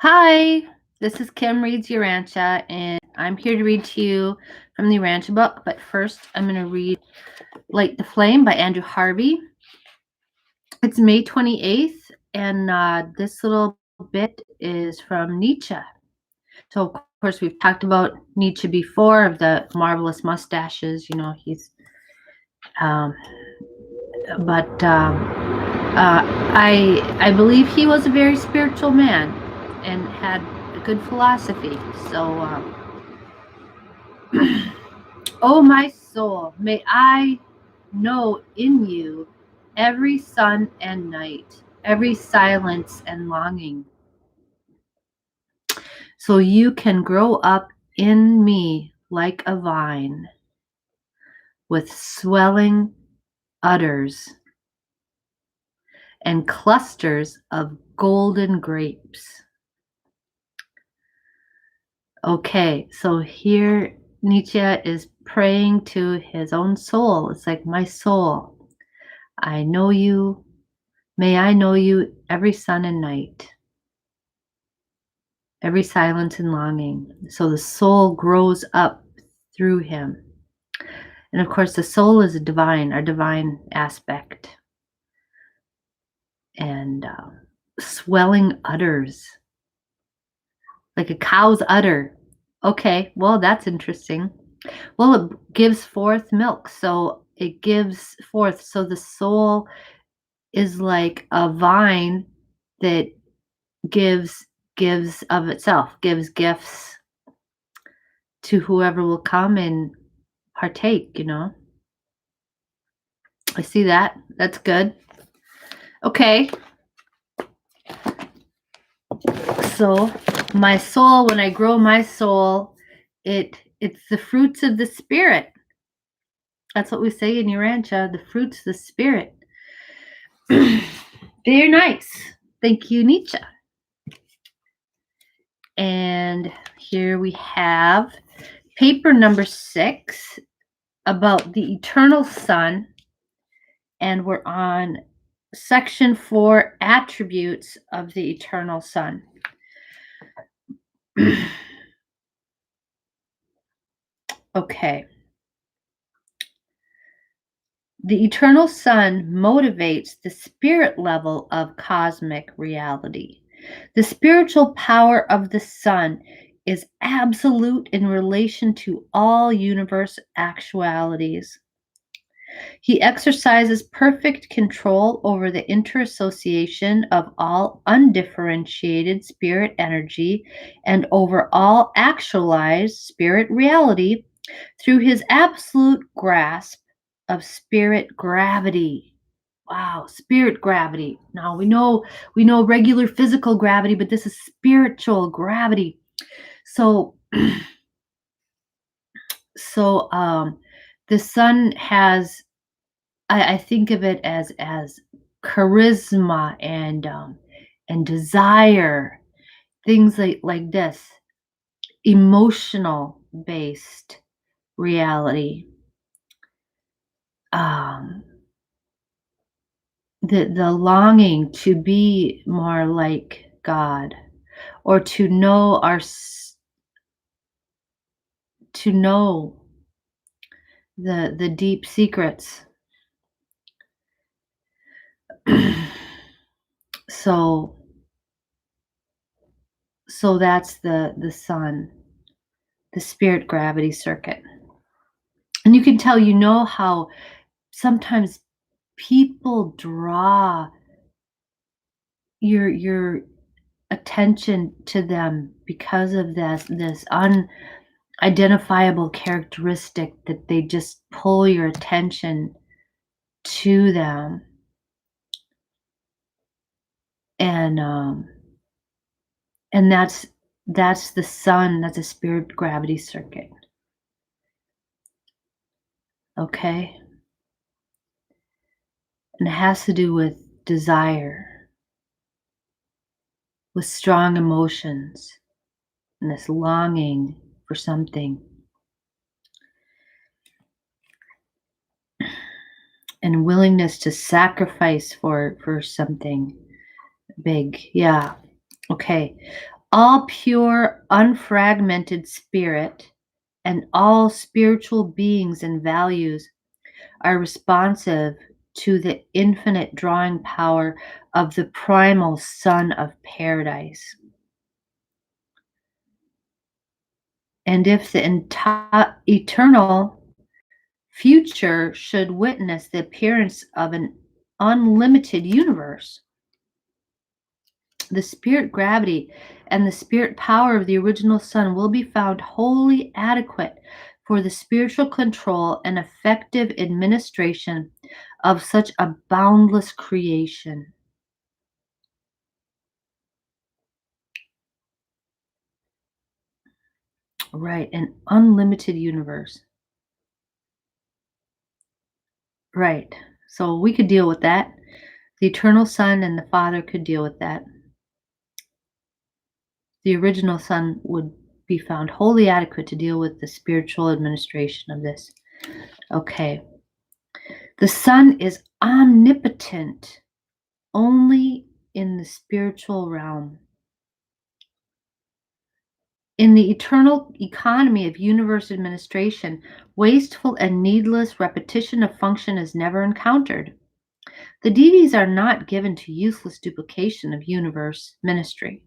Hi, this is Kim Reads Urantia, and I'm here to read to you from the Urantia book. But first, I'm going to read Light the Flame by Andrew Harvey. It's May 28th, and this little bit is from Nietzsche. So, of course, we've talked about Nietzsche before, of the marvelous mustaches. You know, um, but I believe he was a very spiritual man and had a good philosophy. So, oh, my soul, may I know in you every sun and night, every silence and longing, so you can grow up in me like a vine with swelling udders and clusters of golden grapes. Okay, so here Nietzsche is praying to his own soul. It's like, my soul, I know you. May I know you every sun and night, every silence and longing. So the soul grows up through him. And of course, the soul is a divine, our divine aspect. And swelling udders, like a cow's udder. Okay, well, that's interesting. Well, it gives forth milk. So it gives forth. So the soul is like a vine that gives of itself, gives gifts to whoever will come and partake, you know. I see that. That's good. Okay. So my soul, when I grow my soul, it's the fruits of the spirit. That's what we say in Urantia, the fruits of the spirit. Very nice. Thank you, Nietzsche. And here we have paper number 6 about the eternal sun. And we're on section 4, attributes of the eternal sun. Okay. The eternal sun motivates the spirit level of cosmic reality. The spiritual power of the sun is absolute in relation to all universe actualities. He exercises perfect control over the interassociation of all undifferentiated spirit energy and over all actualized spirit reality through his absolute grasp of spirit gravity. Wow, spirit gravity. Now we know regular physical gravity, but this is spiritual gravity. So the sun has, I think of it as charisma and desire, things like this, emotional based reality. The longing to be more like God, or to know the deep secrets. So that's the sun, the spirit gravity circuit. And you can tell, you know, how sometimes people draw your attention to them because of this unidentifiable characteristic, that they just pull your attention to them. And that's the sun. That's a spirit gravity circuit. Okay. And it has to do with desire, with strong emotions, and this longing for something, and willingness to sacrifice for something big. Yeah. Okay. All pure, unfragmented spirit and all spiritual beings and values are responsive to the infinite drawing power of the primal Son of Paradise. And if the eternal future should witness the appearance of an unlimited universe, the spirit gravity and the spirit power of the original Sun will be found wholly adequate for the spiritual control and effective administration of such a boundless creation. Right, an unlimited universe. Right. So we could deal with that. The eternal Son and the Father could deal with that. The original Son would be found wholly adequate to deal with the spiritual administration of this. Okay. The Son is omnipotent only in the spiritual realm. In the eternal economy of universe administration, wasteful and needless repetition of function is never encountered. The deities are not given to useless duplication of universe ministry.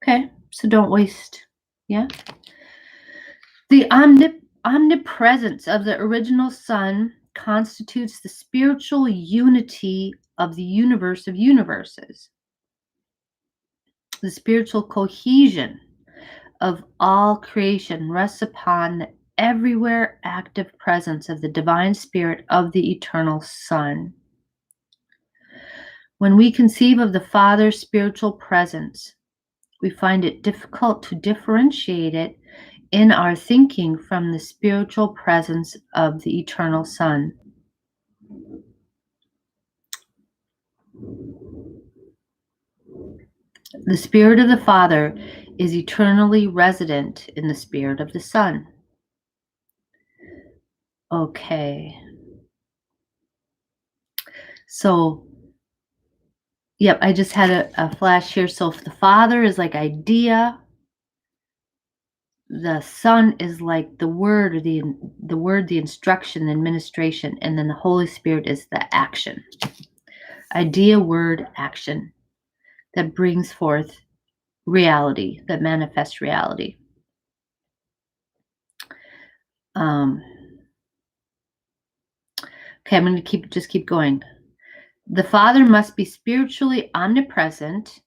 Okay, so don't waste. Yeah. The omnipresence of the original Sun constitutes the spiritual unity of the universe of universes. The spiritual cohesion of all creation rests upon the everywhere active presence of the divine spirit of the eternal Son. When we conceive of the Father's spiritual presence, we find it difficult to differentiate it in our thinking from the spiritual presence of the eternal Son. The spirit of the Father is eternally resident in the spirit of the Son. Okay. So, yep, I just had a flash here. So if the Father is like idea, the Son is like the word, or the word, the instruction, the administration, and then the Holy Spirit is the action. Idea, word, action that brings forth reality, that manifests reality. Okay, I'm going to keep going. The Father must be spiritually omnipresent,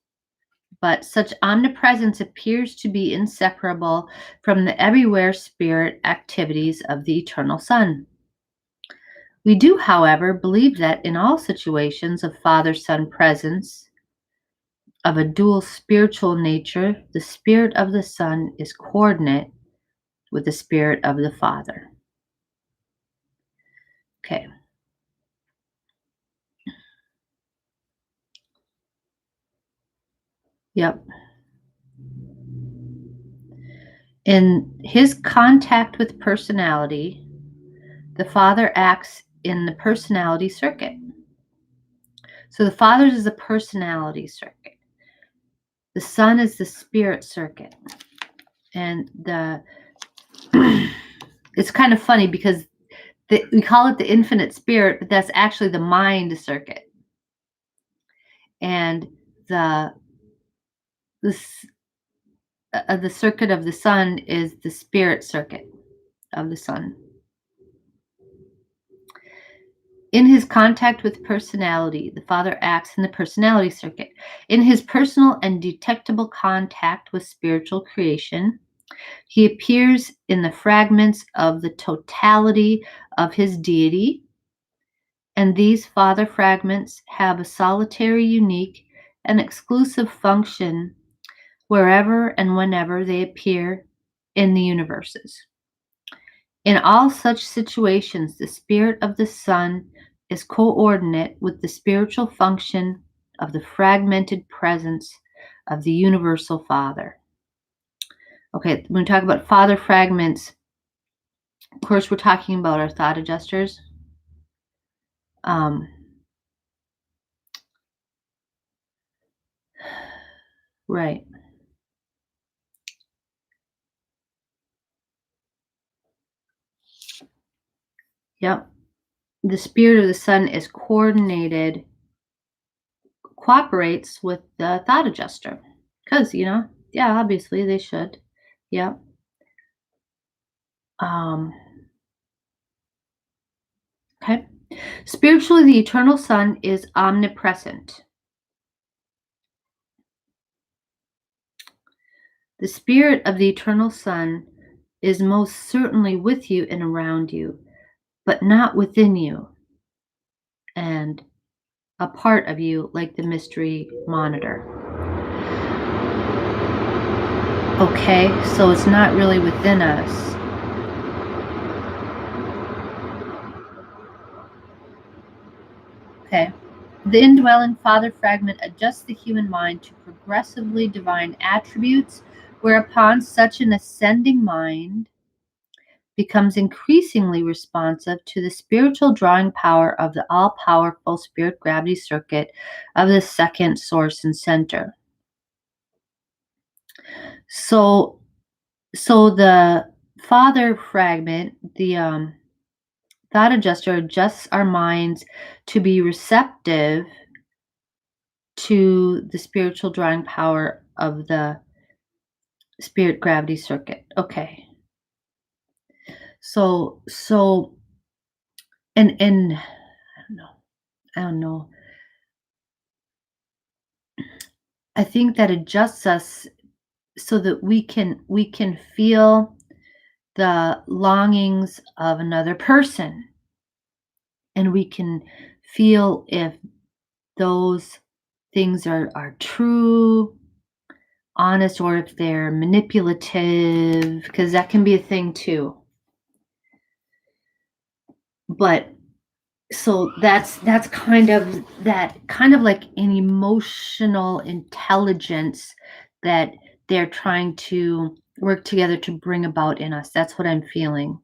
but such omnipresence appears to be inseparable from the everywhere spirit activities of the eternal Son. We do, however, believe that in all situations of Father-Son presence of a dual spiritual nature, the spirit of the Son is coordinate with the spirit of the Father. Okay. Yep. In his contact with personality, the Father acts in the personality circuit. So the Father's is the personality circuit. The Son is the spirit circuit. And it's kind of funny because we call it the infinite spirit, but that's actually the mind circuit. And the circuit of the Son is the spirit circuit of the Son. In his contact with personality, the Father acts in the personality circuit. In his personal and detectable contact with spiritual creation, he appears in the fragments of the totality of his deity, and these Father fragments have a solitary, unique, and exclusive function wherever and whenever they appear in the universes. In all such situations, the spirit of the Son is coordinate with the spiritual function of the fragmented presence of the universal Father. Okay, when we talk about Father fragments, of course, we're talking about our thought adjusters. Right. Yep. The spirit of the Son is cooperates with the thought adjuster. Because, yeah, obviously they should. Yep. Um, okay. Spiritually, the eternal Son is omnipresent. The spirit of the eternal Son is most certainly with you and around you, but not within you and a part of you like the mystery monitor. Okay, so it's not really within us. Okay. The indwelling Father fragment adjusts the human mind to progressively divine attributes, whereupon such an ascending mind becomes increasingly responsive to the spiritual drawing power of the all-powerful spirit gravity circuit of the second source and center. So the Father fragment, the thought adjuster adjusts our minds to be receptive to the spiritual drawing power of the spirit gravity circuit. Okay. So and I don't know. I think that adjusts us so that we can feel the longings of another person, and we can feel if those things are true, honest, or if they're manipulative, because that can be a thing too. But so that's kind of like an emotional intelligence that they're trying to work together to bring about in us. That's what I'm feeling.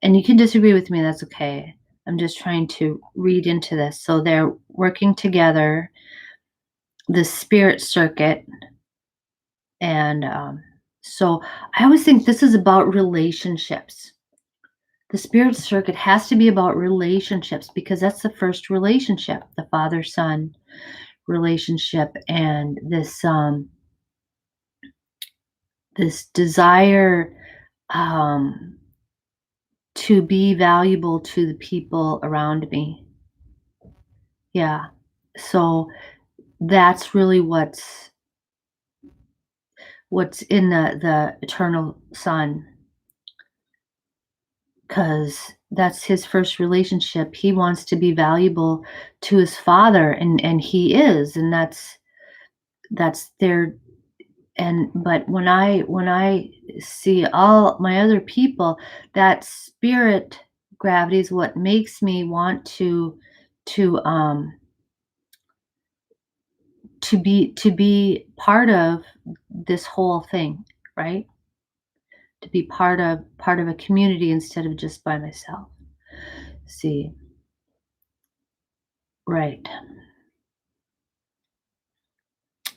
And you can disagree with me, that's okay. I'm just trying to read into this. So they're working together, the spirit circuit. And so I always think this is about relationships. The spirit circuit has to be about relationships because that's the first relationship, the father son relationship, and this desire um, to be valuable to the people around me. Yeah. So that's really what's in the eternal son, because that's his first relationship. He wants to be valuable to his father, and he is, and that's their. And but when I see all my other people, that spirit gravity is what makes me want to to be part of this whole thing, right? To be part of a community instead of just by myself. See, right.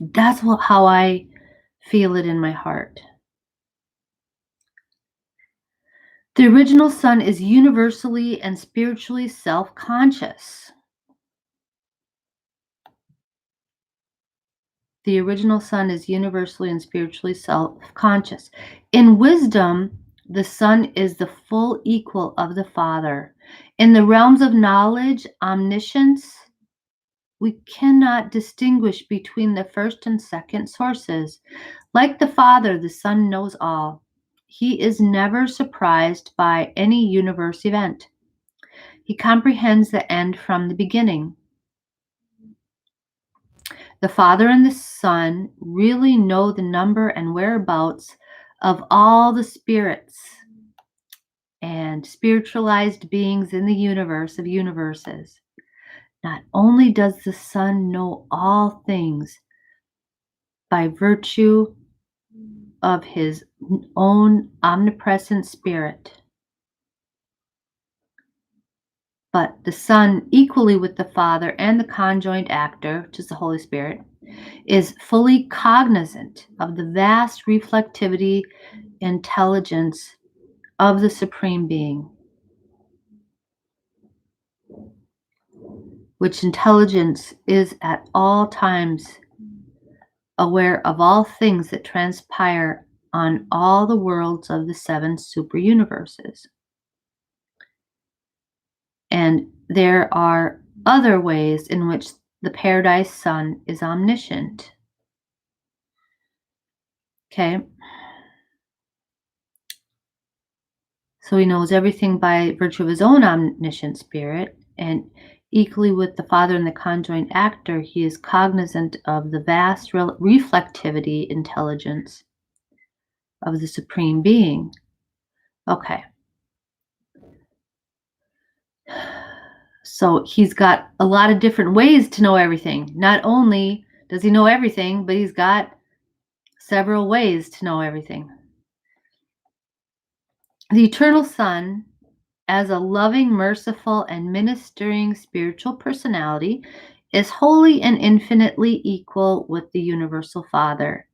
That's how I feel it in my heart. The original son is universally and spiritually self-conscious. The original son is universally and spiritually self-conscious. In wisdom, the son is the full equal of the father. In the realms of knowledge, omniscience, we cannot distinguish between the first and second sources. Like the Father, the Son knows all. He is never surprised by any universe event. He comprehends the end from the beginning. The Father and the Son really know the number and whereabouts of all the spirits and spiritualized beings in the universe of universes. Not only does the Son know all things by virtue of his own omnipresent spirit, but the Son, equally with the Father and the conjoined actor, which is the Holy Spirit, is fully cognizant of the vast reflectivity intelligence of the Supreme Being. which intelligence is at all times aware of all things that transpire on all the worlds of the 7 super universes. And there are other ways in which the Paradise Son is omniscient. Okay? So he knows everything by virtue of his own omniscient spirit, and equally with the Father and the conjoint actor, he is cognizant of the vast reflectivity intelligence of the Supreme Being. Okay. So he's got a lot of different ways to know everything. Not only does he know everything, but he's got several ways to know everything. The Eternal Son, as a loving, merciful, and ministering spiritual personality, is wholly and infinitely equal with the Universal Father,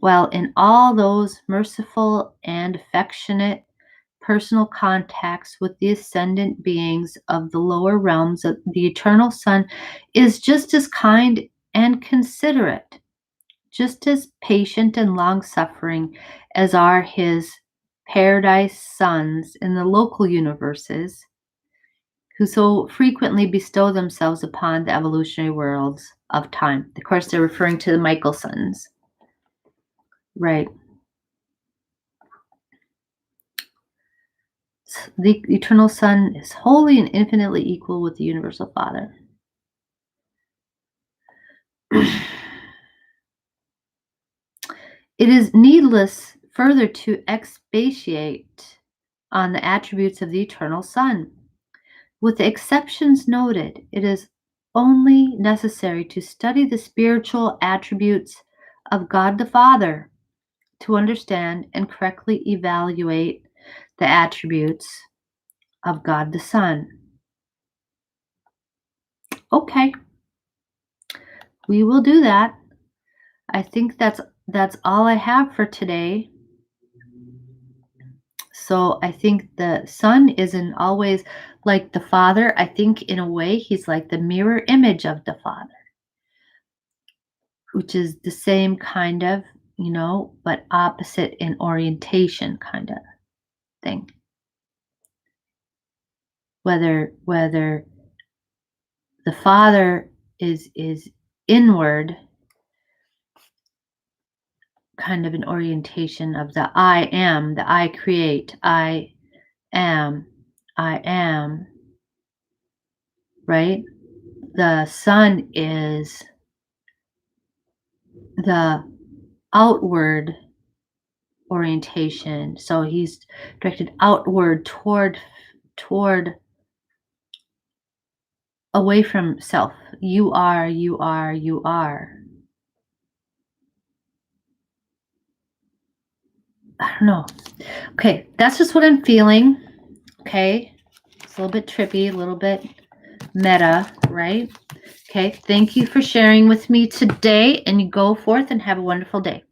while in all those merciful and affectionate personal contacts with the ascendant beings of the lower realms, the Eternal Son is just as kind and considerate, just as patient and long-suffering as are his paradise sons in the local universes, who so frequently bestow themselves upon the evolutionary worlds of time. Of course, they're referring to the Michael sons. Right. The Eternal Son is wholly and infinitely equal with the Universal Father. It is needless further to expatiate on the attributes of the Eternal Son. With the exceptions noted, it is only necessary to study the spiritual attributes of God the Father to understand and correctly evaluate the attributes of God the Son. Okay, we will do that. I think that's all I have for today. So I think the Son isn't always like the Father. I think in a way he's like the mirror image of the Father, which is the same kind of, but opposite in orientation kind of thing. Whether the Father is inward, kind of an orientation of the I am, the I create, I am, right? The Son is the outward orientation. So he's directed outward toward away from self. You are. I don't know. Okay, that's just what I'm feeling. Okay, it's a little bit trippy, a little bit meta, right? Okay, thank you for sharing with me today, and you go forth and have a wonderful day.